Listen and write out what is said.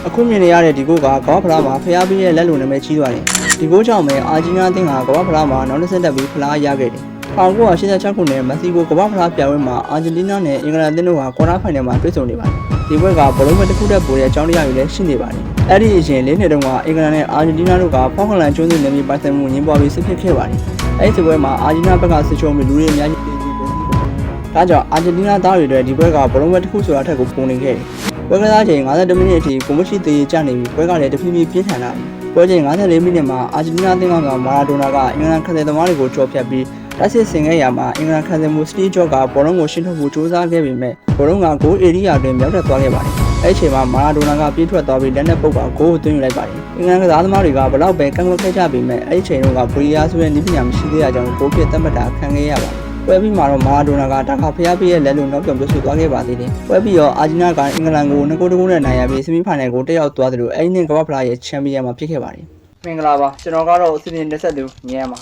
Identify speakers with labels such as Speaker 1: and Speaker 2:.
Speaker 1: အခုမြင်နေရတဲ့ဒီကိုကကမ္ဘာဖလားမှာဖျားပြီးရဲ့လက်လိုနာမည်ကြီးသွားတယ်ဒီကိုကြောင့်ပဲအာဂျင်တီးနားအသင်းကကမ္ဘာဖလားမှာနောက်တစ်ဆင့်တက်ပြီးဖလားရခဲ့တယ်1986ခုနှစ်မက္ကဆီကိုကမ္ဘာဖလားပြိုင်ပွဲမှာအာဂျင်တီးနားနဲ့အင်္ဂလန်အသင်းတို့ဟာကွာတာဖိုင်နယ်မှာတွေ့ဆုံနေပါတယ်ဒီပွဲကဘလုံးမဲ့တစ်ခုတည်းပိုတဲ့အကြောင်းတရားတွေလည်းရှိနေပါတယ်အဲ့ဒီအရင်၄နှစ်တုန်းကအင်္ဂလန်နဲ့အာဂျင်တီးနားတို့ကဖောက်ခလန်ကျွန်းစုနယ်မြေပိုင်ဆိုင်မှုညှင်းပွားပြီးစစ်ဖြစ်ခဲ့ပါတယ်အဲ့ဒီပွဲမှာအာဂျင်တီးနားဘက်ကစစ်ချုံပြီးလူတွေအများကြီးပြေးပြီးဒါကြောင့်အာဂျင်တီးနားသားတွေအတွက်ဒီပွဲကဘလုံးမဲ့တစ်ခုဆိုတာထက်ကိုပုံနေခဲ့တယ်ပွဲကစားချိန်52မိနစ်အထိကိုမရှိသေးရကြနေပြီးပွဲကလည်းတဖြည်းဖြည်းပြင်းထန်လာပြီပွဲချိန်54မိနစ်မှာအာဂျင်တီးနားအသင်းကမာရာဒိုနာကအင်္ဂလန်ခန့်တဲ့သမားတွေကိုကြော်ဖြတ်ပြီးလက်စစ်ဆင်ခဲ့ရမှာအင်္ဂလန်ခန့်တဲ့မှုစတီဂျော့ကဘောလုံးကိုရှင်းထုတ်ဖို့ကြိုးစားခဲ့ပေမဲ့ဘောလုံးကဂိုးအေရီယာတွင်မြောက်တက်သွားခဲ့ပါတယ်အဲ့ဒီချိန်မှာမာရာဒိုနာကပြေးထွက်သွားပြီးလက်နဲ့ပုတ်ကဂိုးကိုသွင်းယူလိုက်ပါတယ်အင်္ဂလန်ကစားသမားတွေကဘလောက်ပဲကန့်ကွက်ခဲ့ကြပေမဲ့အဲ့ဒီချိန်တုန်းကဘရီယာဆိုတဲ့နည်းပညာမရှိသေးတဲ့ကြောင့်ဂိုးပြတ်သတ်မှတ်တာခံခဲ့ရပါတယ်ပွဲပြီးမှာတော့မာရာဒိုနာကတာခါဖျားပေးရဲ့လက်လုံးနောက်ပြောင်ပြဆွသွားခဲ့ပါသေးတယ်ပွဲပြီးတော့အာဂျင်တီးနားကအင်္ဂလန်ကို2ဂိုးနဲ့နိုင်ရပြီးဆီမီဖိုင်နယ်ကိုတက်ရောက်သွားတယ်လို့အဲ့ဒီနှစ်ကမ္ဘာ့ဖလားရဲ့ချန်ပီယံမှာဖြစ်ခဲ့ပါတယ်မင်္ဂလာပါကျွန်တော်ကတော့အစီအစဉ်တက်ဆက်သူမြဲမှာ